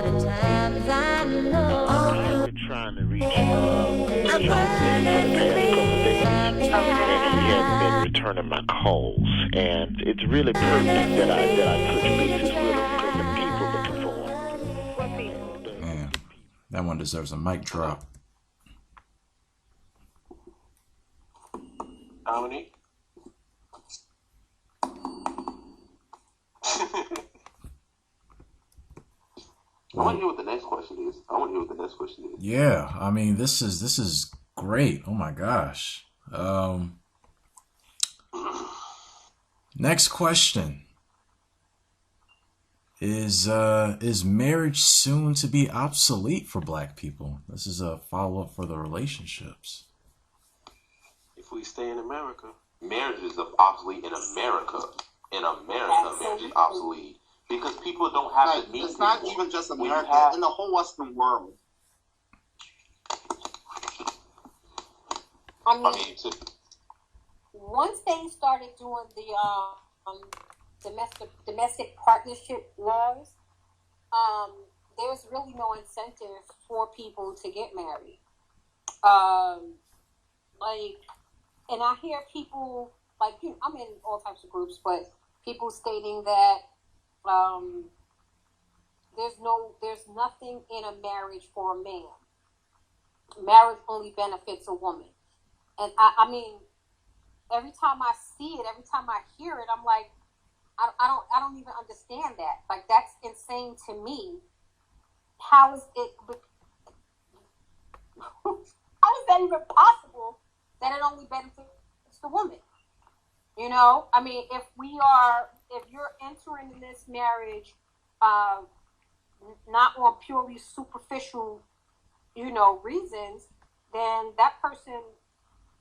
times I know I've been trying to reach Jonathan for the past couple of days, and he hasn't been returning my calls. And it's really pertinent that I touch bases with him because the people looking for him. What people? Man, that one deserves a mic drop. Dominique? I want to hear what the next question is. Yeah, I mean, this is great. Oh my gosh. Next question is marriage soon to be obsolete for Black people? This is a follow up for the relationships. If we stay in America, marriage is obsolete in America. In America, marriage is obsolete. Because people don't have to meet It's not even just America, in the whole Western world. I mean, once they started doing the domestic partnership laws, there's really no incentive for people to get married. And I hear people I'm in all types of groups, but people stating that there's nothing in a marriage for a man. Marriage only benefits a woman. And I mean, every time I see it, every time I hear it, I'm like, I don't even understand that. Like, that's insane to me. How is it? How is that even possible? That it only benefits the woman? You know, I mean, if you're entering in this marriage, not on purely superficial, reasons, then that person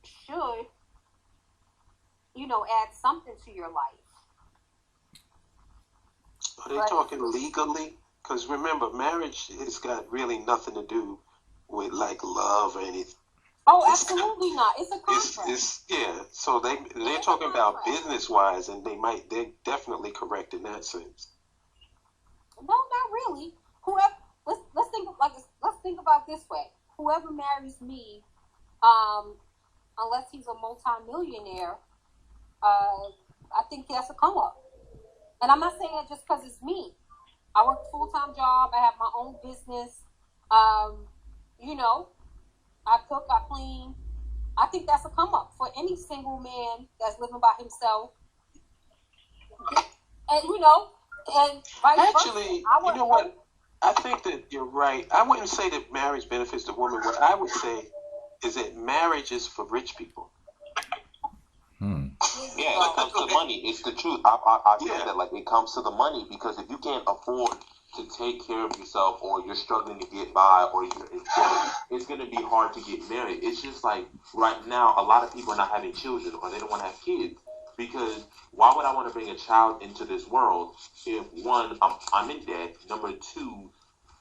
should, add something to your life. Are they talking legally? Because remember, marriage has got really nothing to do with like love or anything. Oh, absolutely not. It's a contract. So they're talking about business wise, and they're definitely correct in that sense. No, not really. Whoever let's think about this way. Whoever marries me, unless he's a multi-millionaire, I think that's a come up. And I'm not saying that just because it's me. I work a full-time job. I have my own business. I cook, I clean. I think that's a come up for any single man that's living by himself. And and vice Actually, versa. you know what? I think that you're right. I wouldn't say that marriage benefits the woman. What I would say is that marriage is for rich people. Yeah, it comes to money. It's the truth. I feel that it comes to the money, because if you can't afford to take care of yourself, or you're struggling to get by, or it's going to be hard to get married. It's just like right now, a lot of people are not having children, or they don't want to have kids, because why would I want to bring a child into this world if, one, I'm in debt, number two,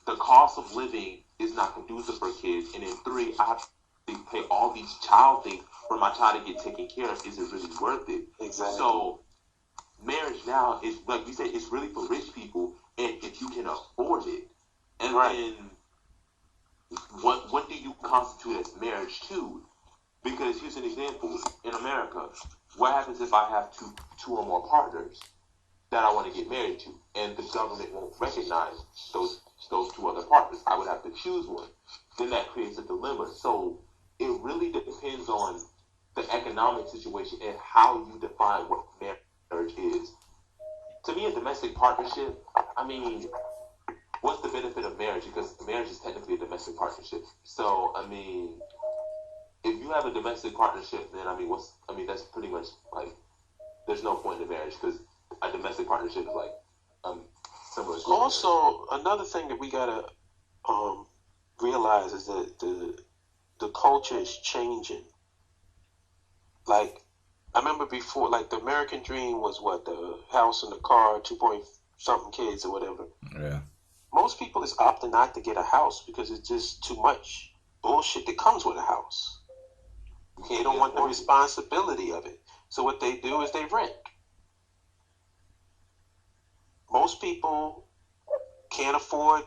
the cost of living is not conducive for kids, and then three, I have to pay all these child things for my child to get taken care of. Is it really worth it? Exactly. So marriage now is, like we said, it's really for rich people, and if you can afford it. And then what do you constitute as marriage too? Because here's an example. In America, what happens if I have two or more partners that I want to get married to, and the government won't recognize those two other partners? I would have to choose one. Then that creates a dilemma. So it really depends on the economic situation and how you define what marriage is. To me, a domestic partnership, I mean, what's the benefit of marriage? Because marriage is technically a domestic partnership. So, I mean, if you have a domestic partnership, then, that's pretty much like, there's no point in marriage, because a domestic partnership is like, similar. Also, another thing that we gotta realize is that the culture is changing. Like, I remember before, like, the American dream was what? The house and the car, 2-point-something kids or whatever. Yeah. Most people is opting not to get a house because it's just too much bullshit that comes with a house. They don't want the responsibility of it. So what they do is they rent. Most people can't afford,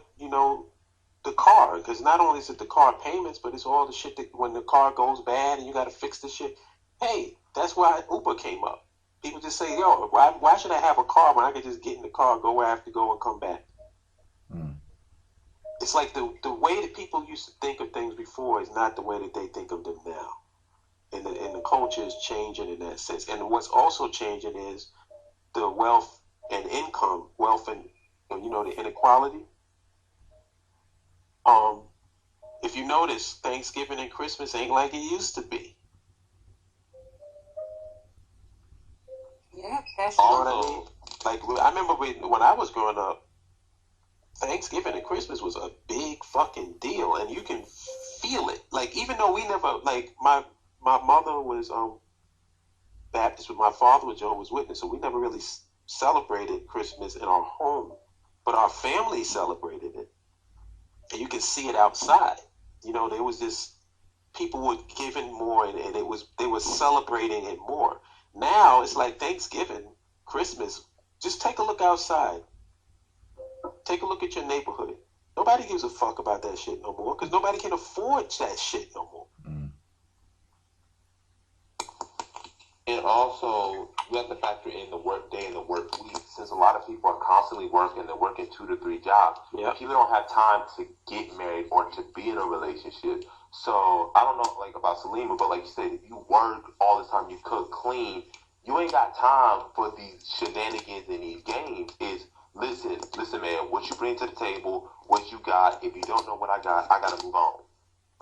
the car, because not only is it the car payments, but it's all the shit that when the car goes bad and you got to fix the shit. Hey, that's why Uber came up. People just say, yo, why should I have a car when I can just get in the car, go where I have to go, and come back? It's like the way that people used to think of things before is not the way that they think of them now. And the culture is changing in that sense. And what's also changing is the wealth and income, the inequality. If you notice, Thanksgiving and Christmas ain't like it used to be. Yeah, that's You know what I mean? Like, I remember when I was growing up, Thanksgiving and Christmas was a big fucking deal, and you can feel it. Like, even though we never, like, my mother was Baptist, but my father was Jehovah's Witness, so we never really celebrated Christmas in our home, but our family celebrated it, and you can see it outside. There was this, people were giving more, and they were celebrating it more. Now it's like Thanksgiving, Christmas. Just take a look outside. Take a look at your neighborhood. Nobody gives a fuck about that shit no more because nobody can afford that shit no more. And also, you have to factor in the work day and the work week. Since a lot of people are constantly working, they're working 2 to 3 jobs. Yep. People don't have time to get married or to be in a relationship. So, I don't know, like, about Salima, but like you said, if you work all the time, you cook, clean, you ain't got time for these shenanigans and these games. Listen, man, what you bring to the table, what you got. If you don't know what I gotta move on.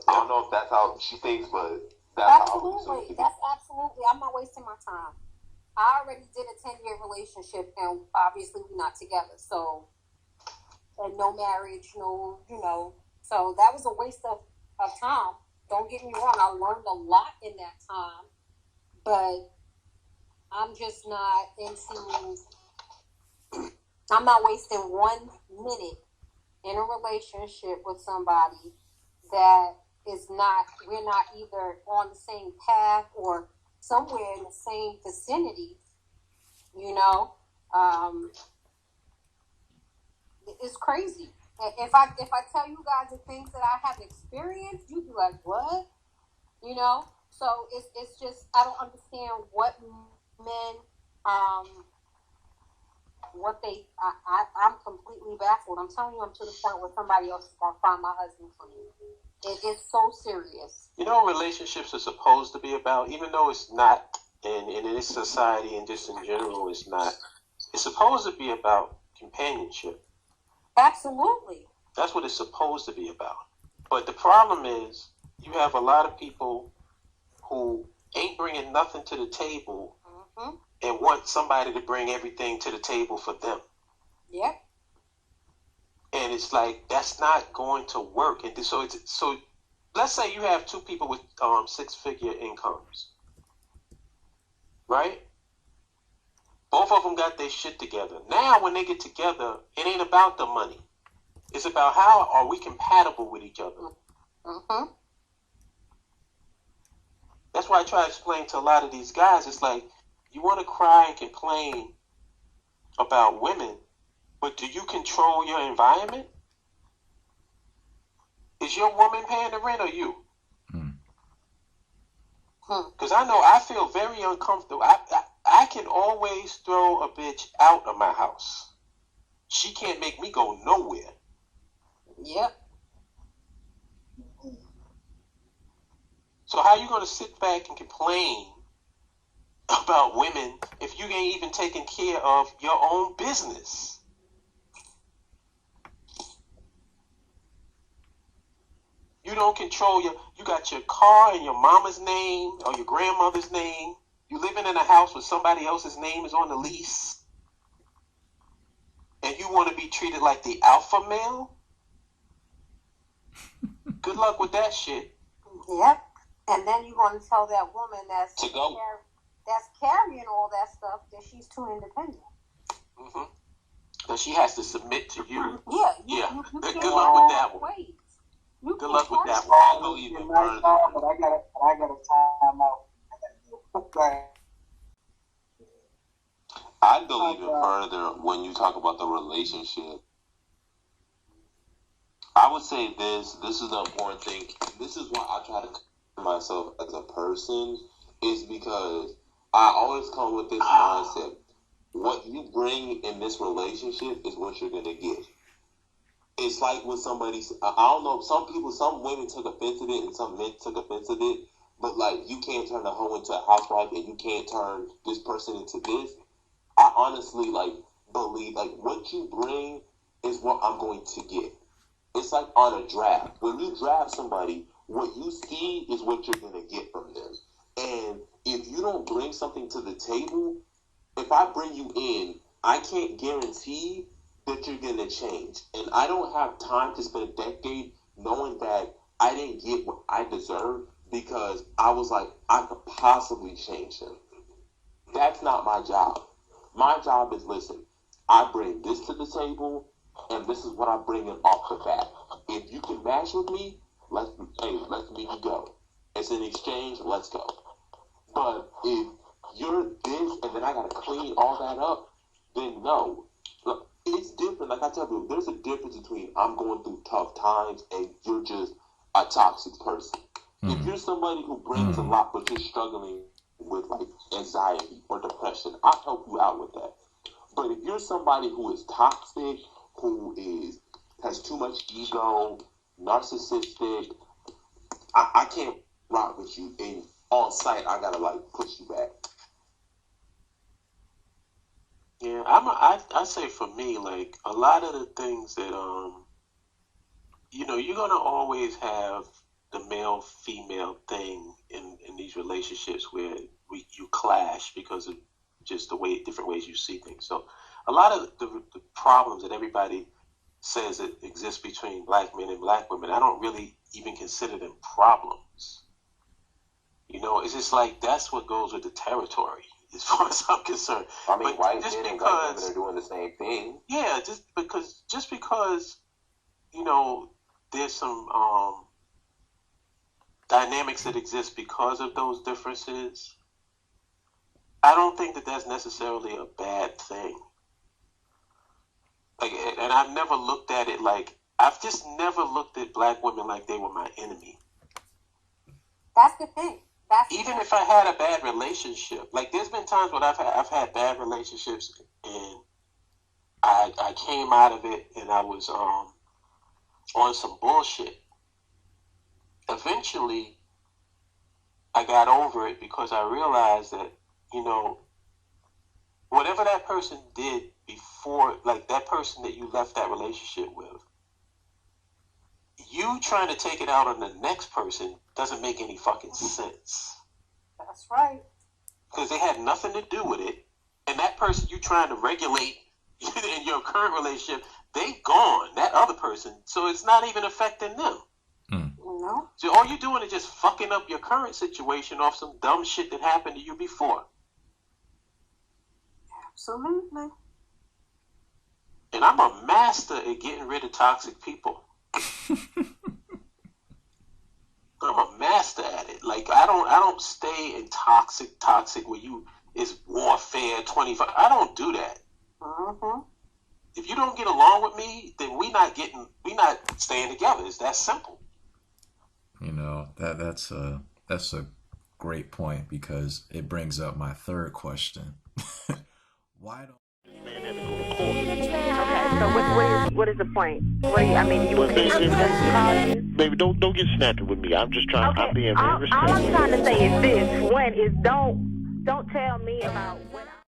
I don't know if that's how she thinks, but that's absolutely. That's absolutely. I'm not wasting my time. I already did a 10-year relationship, and obviously we're not together. So, and no marriage, no, So that was a waste of time. Don't get me wrong. I learned a lot in that time, but I'm just not into. I'm not wasting 1 minute in a relationship with somebody that we're not either on the same path or somewhere in the same vicinity, it's crazy. If I tell you guys the things that I have experienced, you'd be like, what? So it's just, I don't understand what men, I'm completely baffled. I'm telling you, I'm to the point where somebody else is going to find my husband for me. It is so serious. Relationships are supposed to be about, even though it's not, and in this society and just in general, it's not. It's supposed to be about companionship. Absolutely. That's what it's supposed to be about. But the problem is, you have a lot of people who ain't bringing nothing to the table and want somebody to bring everything to the table for them. Yep. And it's like, that's not going to work. And so let's say you have 2 people with 6-figure incomes, right? Both of them got their shit together. Now, when they get together, it ain't about the money. It's about how are we compatible with each other. That's why I try to explain to a lot of these guys, it's like, you want to cry and complain about women, but do you control your environment? Is your woman paying the rent or you? Because I know I feel very uncomfortable. I can always throw a bitch out of my house. She can't make me go nowhere. Yep. So how you going to sit back and complain about women if you ain't even taking care of your own business? You don't control you got your car in your mama's name or your grandmother's name. You living in a house where somebody else's name is on the lease. And you want to be treated like the alpha male? Good luck with that shit. Yep. And then you're going to tell that woman that's carrying all that stuff that she's too independent. That she has to submit to you. Yeah. Good luck with that one. Wait. Good luck with that one. I go even further. But I got a time out. I go even further when you talk about the relationship. I would say this. This is the important thing. This is why I try to consider myself as a person, is because I always come with this mindset. What you bring in this relationship is what you're gonna get. It's like when somebody, I don't know, some women took offense to it and some men took offense to it, but like, you can't turn a hoe into a housewife and you can't turn this person into this. I honestly like believe like what you bring is what I'm going to get. It's like on a draft. When you draft somebody, what you see is what you're going to get from them. And if you don't bring something to the table, if I bring you in, I can't guarantee that you're going to change. And I don't have time to spend a decade knowing that I didn't get what I deserve because I was like, I could possibly change him. That's not my job. My job is, listen, I bring this to the table, and this is what I bring in off the bat. If you can match with me, let's meet you go. It's an exchange, let's go. But if you're this, and then I gotta clean all that up, then no. Look, it's different. Like I tell people, there's a difference between I'm going through tough times and you're just a toxic person. If you're somebody who brings a lot, but you're struggling with like anxiety or depression, I'll help you out with that. But if you're somebody who is toxic, who has too much ego, narcissistic, I can't rock with you. And on site, I gotta like push you back. Yeah, I say for me, like a lot of the things that you're gonna always have the male female thing in these relationships where you clash because of just different ways you see things. So a lot of the problems that everybody says that exist between black men and black women, I don't really even consider them problems. It's just like that's what goes with the territory as far as I'm concerned. I mean, but white men and black women are doing the same thing. Yeah, just because there's some dynamics that exist because of those differences, I don't think that that's necessarily a bad thing. Like, and I've never looked at it like, I've just never looked at black women like they were my enemy. That's the thing. Even if I had a bad relationship, like there's been times when I've had bad relationships and I came out of it and I was on some bullshit. Eventually, I got over it because I realized that, whatever that person did before, like that person that you left that relationship with, you trying to take it out on the next person doesn't make any fucking sense. That's right. Because they had nothing to do with it. And that person you trying to regulate in your current relationship, they gone, that other person. So it's not even affecting them. No. So all you're doing is just fucking up your current situation off some dumb shit that happened to you before. Absolutely. And I'm a master at getting rid of toxic people. I'm a master at it. Like I don't stay in toxic where it's warfare 25. I don't do that. Mm-hmm. If you don't get along with me, then we not staying together. It's that simple. That's a great point because it brings up my third question. Why don't This man had to go to court. Okay, so what is the point? You Well, call you? baby, don't get snappy with me. I'm just trying. Okay, I'm being very all respectful. I'm trying to say is this: one is don't tell me about